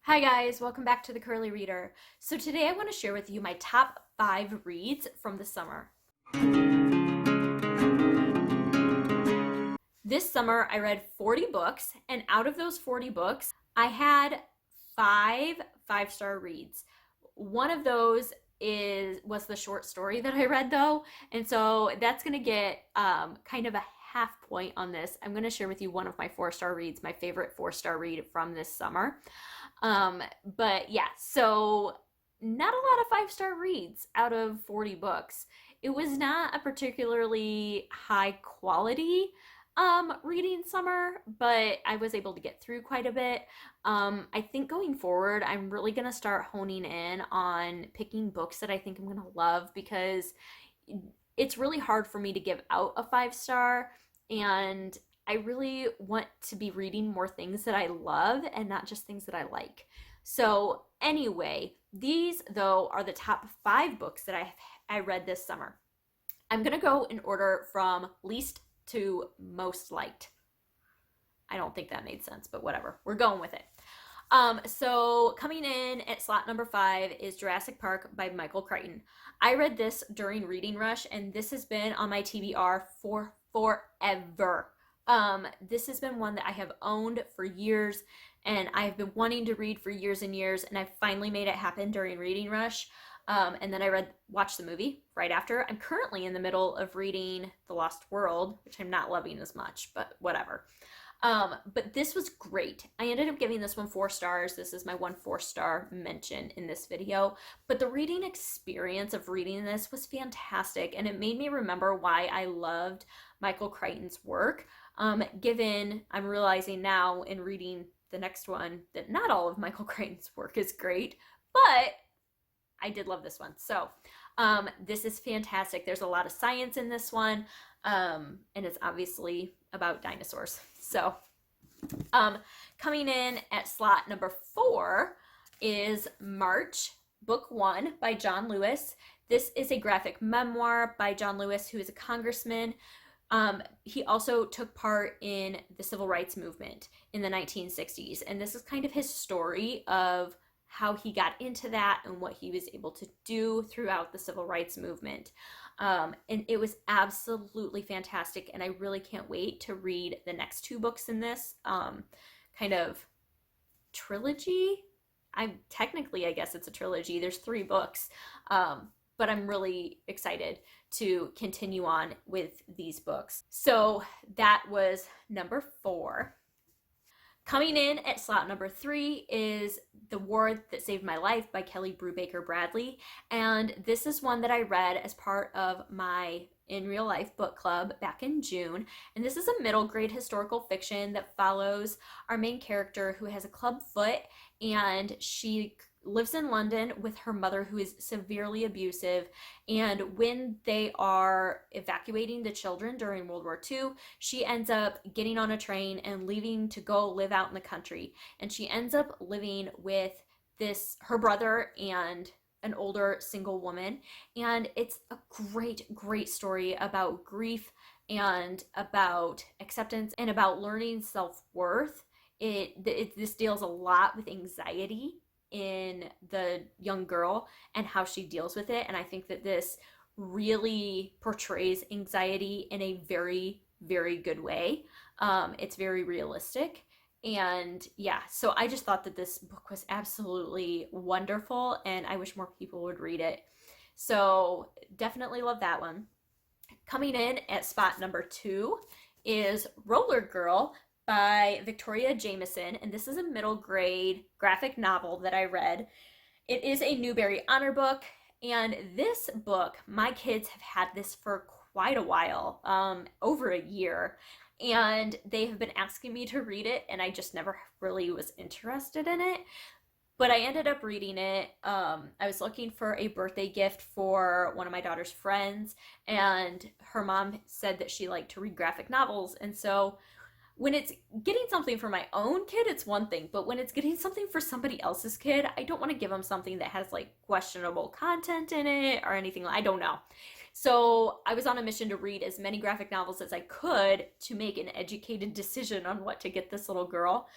Hi guys, welcome back to the Curly Reader. So today I want to share with you my top 5 reads from the summer. This summer I read 40 books, and out of those 40 books, I had 5 5-star reads. One of those was the short story that I read though, and so that's going to get kind of a half point on this. I'm going to share with you one of my 4-star reads, my favorite 4-star read from this summer. But yeah, so not a lot of 5-star reads out of 40 books. It was not a particularly high quality reading summer, but I was able to get through quite a bit. I think going forward, I'm really gonna start honing in on picking books that I think I'm gonna love, because it's really hard for me to give out a 5-star, and I really want to be reading more things that I love and not just things that I like. So anyway, these though are the top 5 books that I read this summer. I'm gonna go in order from least to most liked. I don't think that made sense, but whatever. We're going with it. So coming in at slot number 5 is Jurassic Park by Michael Crichton. I read this during Reading Rush, and this has been on my TBR for forever. This has been one that I have owned for years, and I've been wanting to read for years and years, and I finally made it happen during Reading Rush. And then watched the movie right after. I'm currently in the middle of reading The Lost World, which I'm not loving as much, but whatever. But this was great. I ended up giving this one 4 stars. This is my 1 4-star mention in this video. But the reading experience of reading this was fantastic, and it made me remember why I loved Michael Crichton's work. Given I'm realizing now in reading the next one that not all of Michael Crichton's work is great, but I did love this one. So this is fantastic. There's a lot of science in this one, and it's obviously about dinosaurs. So coming in at slot number 4 is March, Book 1 by John Lewis. This is a graphic memoir by John Lewis, who is a congressman. He also took part in the civil rights movement in the 1960s, and this is kind of his story of how he got into that and what he was able to do throughout the civil rights movement. And it was absolutely fantastic, and I really can't wait to read the next 2 books in this kind of trilogy. I guess it's a trilogy. There's 3 books, but I'm really excited to continue on with these books. So that was number 4. Coming in at slot number 3 is The War That Saved My Life by Kelly Brubaker Bradley. And this is one that I read as part of my In Real Life book club back in June. And this is a middle grade historical fiction that follows our main character, who has a club foot, and she lives in London with her mother, who is severely abusive. And when they are evacuating the children during World War II, she ends up getting on a train and leaving to go live out in the country. And she ends up living with her brother and an older single woman. And it's a great story about grief and about acceptance and about learning self-worth. This deals a lot with anxiety in the young girl and how she deals with it, and I think that this really portrays anxiety in a very good way. It's very realistic, and yeah, so I just thought that this book was absolutely wonderful, and I wish more people would read it. So definitely love that one. Coming in at spot number 2 is Roller Girl by Victoria Jameson, and this is a middle grade graphic novel that I read. It is a Newbery Honor book, and this book, my kids have had this for quite a while, over a year, and they have been asking me to read it, and I just never really was interested in it. But I ended up reading it. I was looking for a birthday gift for one of my daughter's friends, and her mom said that she liked to read graphic novels, and so when it's getting something for my own kid, it's one thing, but when it's getting something for somebody else's kid, I don't want to give them something that has like questionable content in it or anything. I don't know. So I was on a mission to read as many graphic novels as I could to make an educated decision on what to get this little girl.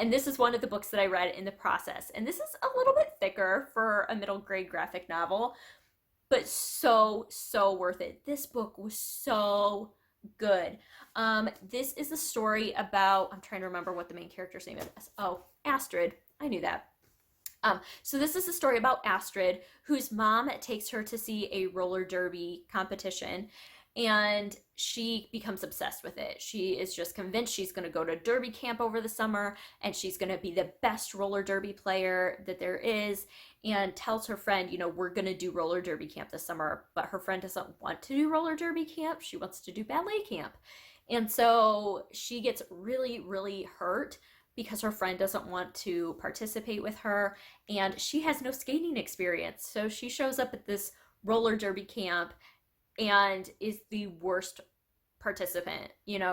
And this is one of the books that I read in the process. And this is a little bit thicker for a middle grade graphic novel, but so, so worth it. This book was so good. This is a story about, I'm trying to remember what the main character's name is. Oh, Astrid. I knew that. So this is a story about Astrid, whose mom takes her to see a roller derby competition, and she becomes obsessed with it. She is just convinced she's going to go to derby camp over the summer, and she's going to be the best roller derby player that there is, and tells her friend, we're going to do roller derby camp this summer. But her friend doesn't want to do roller derby camp. She wants to do ballet camp. And so she gets really, really hurt because her friend doesn't want to participate with her, and she has no skating experience. So she shows up at this roller derby camp and is the worst participant.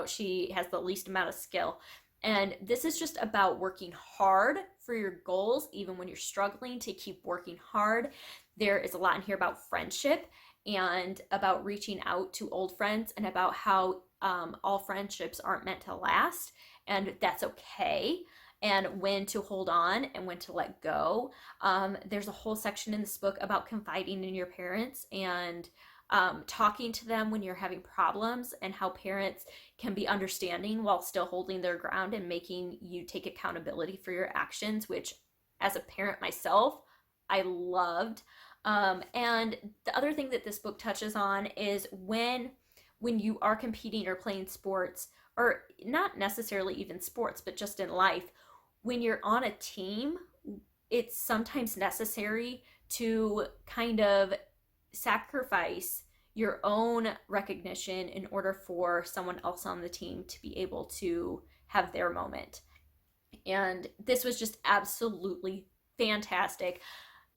She has the least amount of skill. And this is just about working hard for your goals, even when you're struggling, to keep working hard. There is a lot in here about friendship and about reaching out to old friends, and about how all friendships aren't meant to last, and that's okay, and when to hold on and when to let go. There's a whole section in this book about confiding in your parents and talking to them when you're having problems, and how parents can be understanding while still holding their ground and making you take accountability for your actions, which as a parent myself, I loved. And the other thing that this book touches on is when you are competing or playing sports, or not necessarily even sports, but just in life, when you're on a team, it's sometimes necessary to kind of sacrifice your own recognition in order for someone else on the team to be able to have their moment. And this was just absolutely fantastic.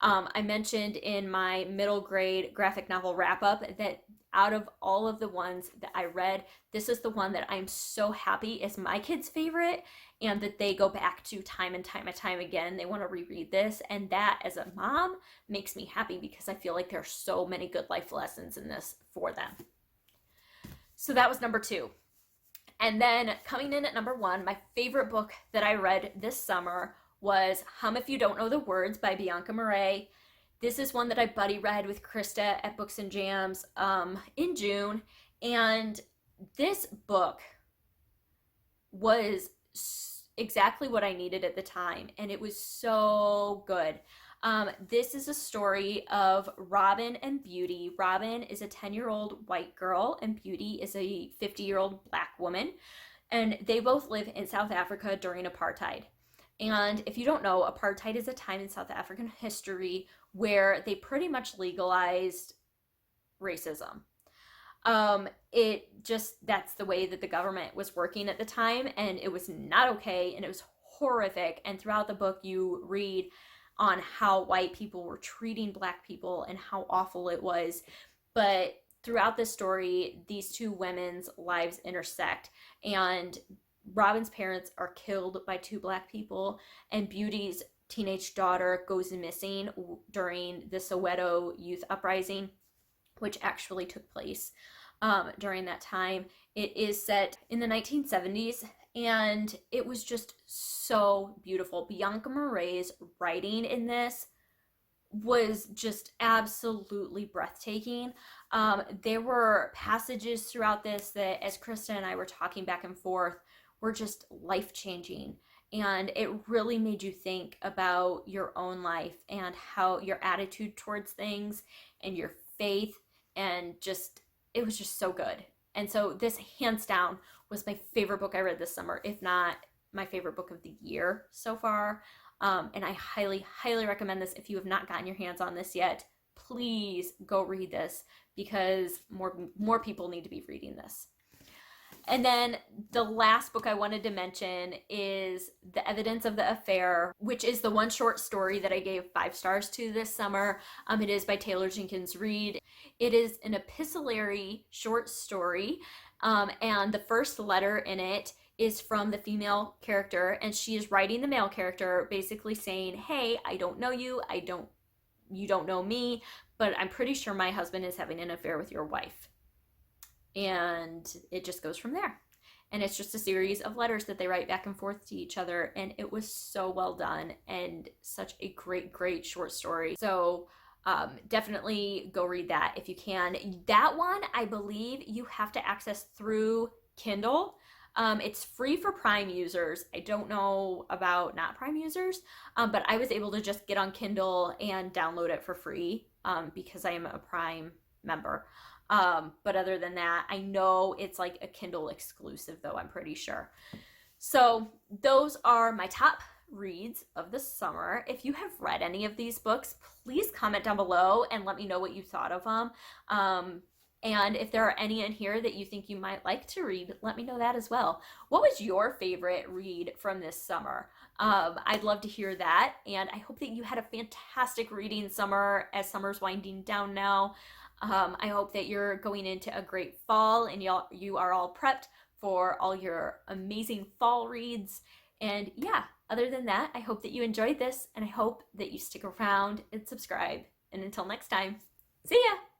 I mentioned in my middle grade graphic novel wrap up that out of all of the ones that I read, this is the one that I'm so happy is my kids' favorite, and that they go back to time and time and time again. They want to reread this, and that as a mom makes me happy, because I feel like there are so many good life lessons in this for them. So that was number 2. And then coming in at number 1, my favorite book that I read this summer was Hum If You Don't Know the Words by Bianca Marais. This is one that I buddy read with Krista at Books and Jams in June. And this book was exactly what I needed at the time. And it was so good. This is a story of Robin and Beauty. Robin is a 10-year-old white girl, and Beauty is a 50-year-old black woman. And they both live in South Africa during apartheid. And if you don't know, apartheid is a time in South African history where they pretty much legalized racism. That's the way that the government was working at the time, and it was not okay, and it was horrific. And throughout the book, you read on how white people were treating black people and how awful it was. But throughout this story, these two women's lives intersect, and Robin's parents are killed by 2 black people, and Beauty's teenage daughter goes missing during the Soweto youth uprising, which actually took place during that time. It is set in the 1970s, and it was just so beautiful. Bianca Marais' writing in this was just absolutely breathtaking. There were passages throughout this that, as Krista and I were talking back and forth, were just life-changing, and it really made you think about your own life and how your attitude towards things and your faith, and just it was just so good. And so this hands down was my favorite book I read this summer, if not my favorite book of the year so far. And I highly, highly recommend this. If you have not gotten your hands on this yet, please go read this, because more people need to be reading this. And then the last book I wanted to mention is The Evidence of the Affair, which is the one short story that I gave 5 stars to this summer. It is by Taylor Jenkins Reid. It is an epistolary short story, and the first letter in it is from the female character, and she is writing the male character, basically saying, hey, I don't know you, you don't know me, but I'm pretty sure my husband is having an affair with your wife. And it just goes from there. And it's just a series of letters that they write back and forth to each other. And it was so well done and such a great, great short story. So definitely go read that if you can. That one, I believe you have to access through Kindle. It's free for Prime users. I don't know about not Prime users, but I was able to just get on Kindle and download it for free because I am a Prime member. But other than that, I know it's like a Kindle exclusive, though, I'm pretty sure. So those are my top reads of the summer. If you have read any of these books, please comment down below and let me know what you thought of them. And if there are any in here that you think you might like to read, let me know that as well. What was your favorite read from this summer? I'd love to hear that. And I hope that you had a fantastic reading summer as summer's winding down now. I hope that you're going into a great fall and you are all prepped for all your amazing fall reads. And yeah, other than that, I hope that you enjoyed this and I hope that you stick around and subscribe. And until next time, see ya!